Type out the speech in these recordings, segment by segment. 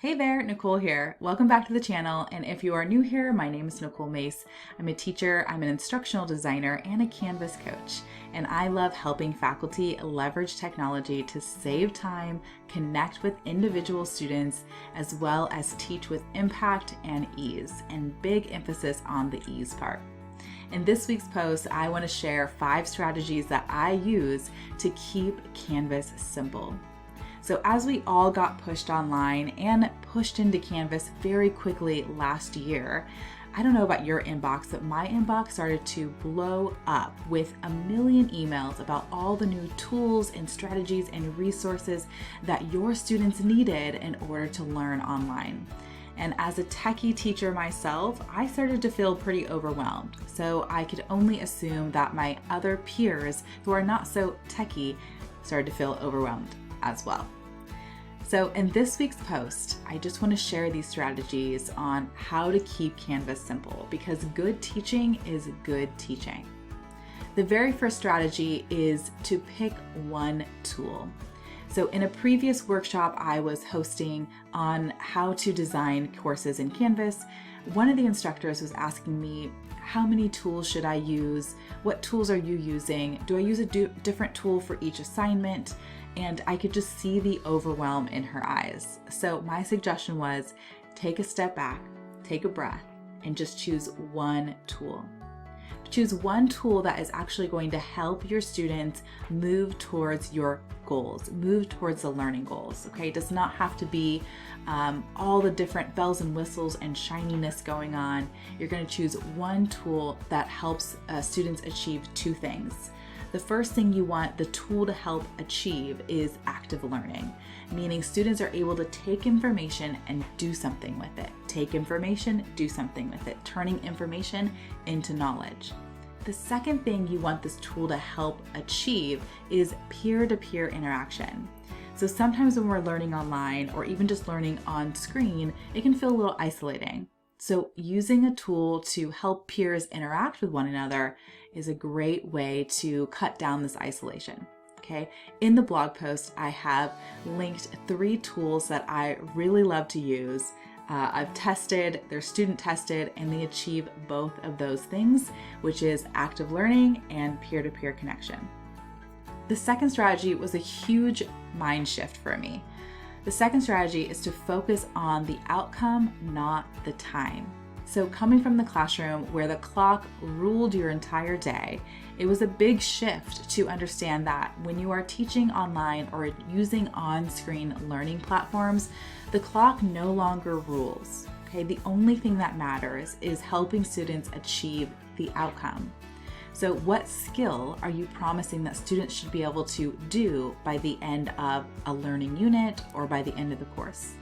Hey there, Nicole here. Welcome back to the channel. And if you are new here, my name is Nicole Mace. I'm a teacher, I'm an instructional designer, and a Canvas coach. And I love helping faculty leverage technology to save time, connect with individual students, as well as teach with impact and ease, and big emphasis on the ease part. In this week's post, I want to share 5 strategies that I use to keep Canvas simple. So as we all got pushed online and pushed into Canvas very quickly last year, I don't know about your inbox, but my inbox started to blow up with a million emails about all the new tools and strategies and resources that your students needed in order to learn online. And as a techie teacher myself, I started to feel pretty overwhelmed. So I could only assume that my other peers who are not so techie started to feel overwhelmed as well. So in this week's post, I just want to share these strategies on how to keep Canvas simple, because good teaching is good teaching. The very first strategy is to pick one tool. So in a previous workshop I was hosting on how to design courses in Canvas, one of the instructors was asking me, how many tools should I use? What tools are you using? Do I use a different tool for each assignment? And I could just see the overwhelm in her eyes. So my suggestion was take a step back, take a breath, and just choose one tool. Choose one tool that is actually going to help your students move towards your goals, move towards the learning goals, okay? It does not have to be all the different bells and whistles and shininess going on. You're gonna choose one tool that helps students achieve 2 things. The first thing you want the tool to help achieve is active learning, meaning students are able to take information and do something with it. Take information, do something with it, turning information into knowledge. The second thing you want this tool to help achieve is peer-to-peer interaction. So sometimes when we're learning online or even just learning on screen, it can feel a little isolating. So using a tool to help peers interact with one another is a great way to cut down this isolation. Okay, in the blog post, I have linked 3 tools that I really love to use. I've tested, they're student tested, and they achieve both of those things, which is active learning and peer-to-peer connection. The second strategy was a huge mind shift for me. The second strategy is to focus on the outcome, not the time. So coming from the classroom where the clock ruled your entire day, it was a big shift to understand that when you are teaching online or using on-screen learning platforms, the clock no longer rules. Okay, the only thing that matters is helping students achieve the outcome. So what skill are you promising that students should be able to do by the end of a learning unit or by the end of the course?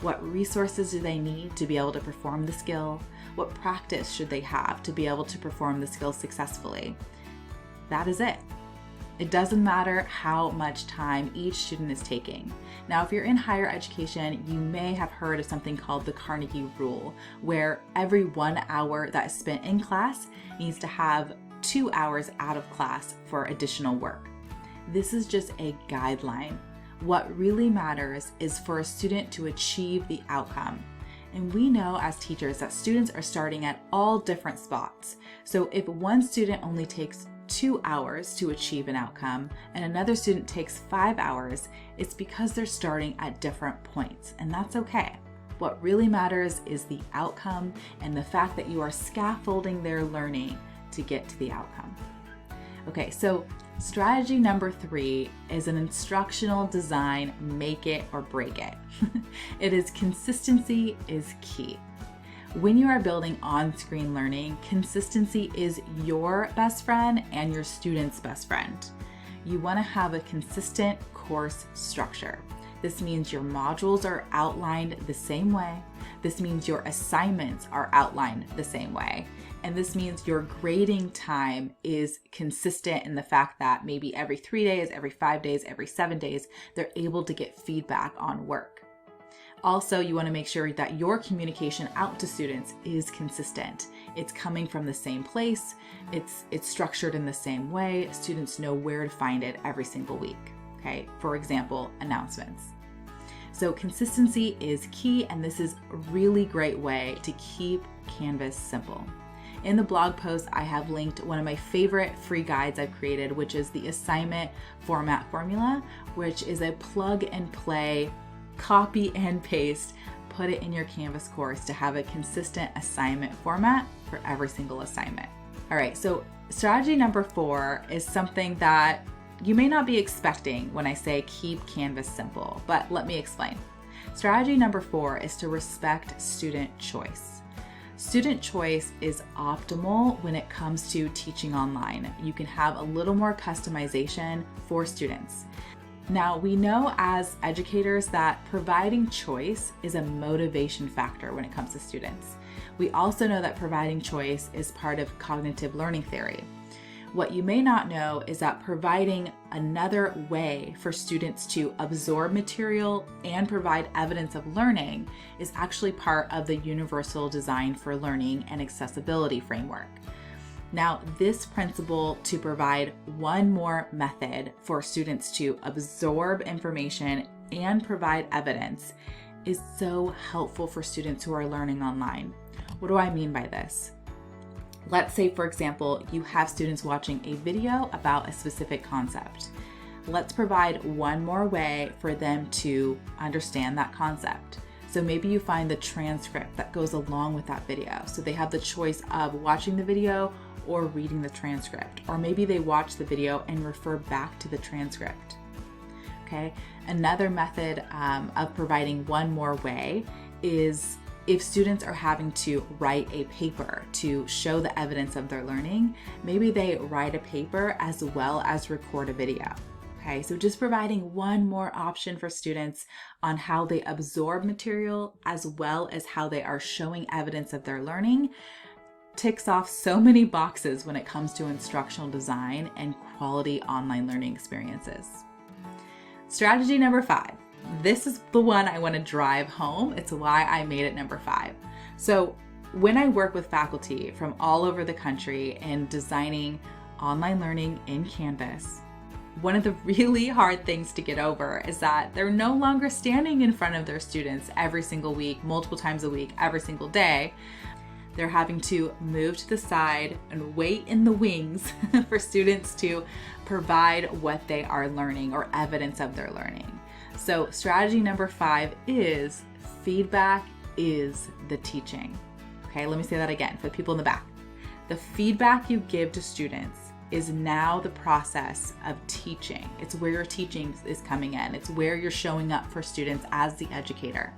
What resources do they need to be able to perform the skill? What practice should they have to be able to perform the skill successfully? That is it. It doesn't matter how much time each student is taking. Now, if you're in higher education, you may have heard of something called the Carnegie Rule, where every 1 hour that is spent in class needs to have 2 hours out of class for additional work. This is just a guideline. What really matters is for a student to achieve the outcome. And we know as teachers that students are starting at all different spots. So if one student only takes 2 hours to achieve an outcome and another student takes 5 hours, it's because they're starting at different points, and that's okay. What really matters is the outcome and the fact that you are scaffolding their learning to get to the outcome. Okay, so strategy number 3 is an instructional design, make it or break it. It is consistency is key. When you are building on-screen learning, consistency is your best friend and your student's best friend. You want to have a consistent course structure. This means your modules are outlined the same way. This means your assignments are outlined the same way. And this means your grading time is consistent in the fact that maybe every 3 days, every 5 days, every 7 days, they're able to get feedback on work. Also, you want to make sure that your communication out to students is consistent. It's coming from the same place. It's structured in the same way. Students know where to find it every single week. Okay, for example, announcements. So consistency is key, and this is a really great way to keep Canvas simple. In the blog post, I have linked one of my favorite free guides I've created, which is the assignment format formula, which is a plug and play, copy and paste, put it in your Canvas course to have a consistent assignment format for every single assignment. All right, so strategy number 4 is something that you may not be expecting when I say keep Canvas simple, but let me explain. Strategy number 4 is to respect student choice. Student choice is optimal when it comes to teaching online. You can have a little more customization for students. Now, we know as educators that providing choice is a motivation factor when it comes to students. We also know that providing choice is part of cognitive learning theory. What you may not know is that providing another way for students to absorb material and provide evidence of learning is actually part of the Universal Design for Learning and Accessibility framework. Now, this principle to provide one more method for students to absorb information and provide evidence is so helpful for students who are learning online. What do I mean by this? Let's say, for example, you have students watching a video about a specific concept. Let's provide one more way for them to understand that concept. So maybe you find the transcript that goes along with that video. So they have the choice of watching the video or reading the transcript. Or maybe they watch the video and refer back to the transcript. Okay. Another method of providing one more way is if students are having to write a paper to show the evidence of their learning, maybe they write a paper as well as record a video. Okay, so just providing one more option for students on how they absorb material as well as how they are showing evidence of their learning ticks off so many boxes when it comes to instructional design and quality online learning experiences. Strategy number 5. This is the one I want to drive home. It's why I made it number 5. So when I work with faculty from all over the country in designing online learning in Canvas, one of the really hard things to get over is that they're no longer standing in front of their students every single week, multiple times a week, every single day. They're having to move to the side and wait in the wings for students to provide what they are learning or evidence of their learning. So strategy number 5 is feedback is the teaching. Okay, let me say that again for the people in the back. The feedback you give to students is now the process of teaching. It's where your teaching is coming in. It's where you're showing up for students as the educator.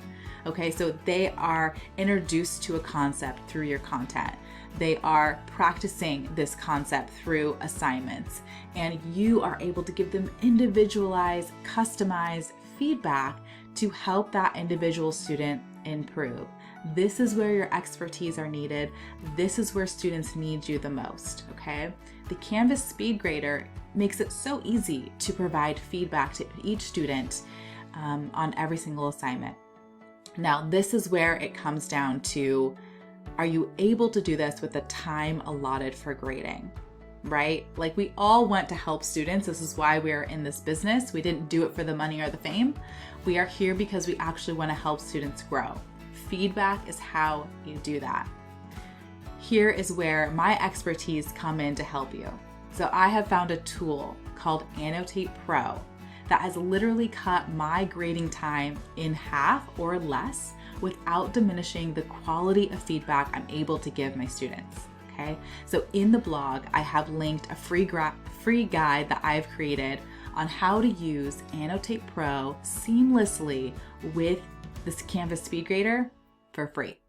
Okay, so they are introduced to a concept through your content. They are practicing this concept through assignments, and you are able to give them individualized, customized feedback to help that individual student improve. This is where your expertise are needed. This is where students need you the most, okay? The Canvas Speed Grader makes it so easy to provide feedback to each student on every single assignment. Now, this is where it comes down to, are you able to do this with the time allotted for grading, right? Like, we all want to help students. This is why we're in this business. We didn't do it for the money or the fame. We are here because we actually want to help students grow. Feedback is how you do that. Here is where my expertise come in to help you. So I have found a tool called Annotate Pro that has literally cut my grading time in half or less without diminishing the quality of feedback I'm able to give my students. Okay, so in the blog, I have linked a free guide that I've created on how to use Annotate Pro seamlessly with this Canvas Speed Grader for free.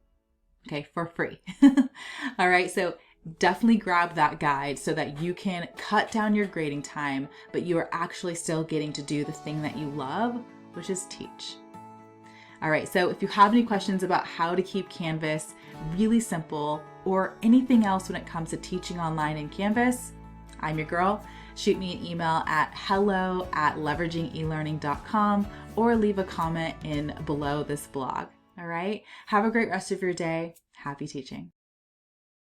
Okay, for free. All right, so definitely grab that guide so that you can cut down your grading time, but you are actually still getting to do the thing that you love, which is teach. All right, so if you have any questions about how to keep Canvas really simple or anything else when it comes to teaching online in Canvas, I'm your girl. Shoot me an email at hello@leveragingelearning.com or leave a comment in below this blog. All right, have a great rest of your day. Happy teaching.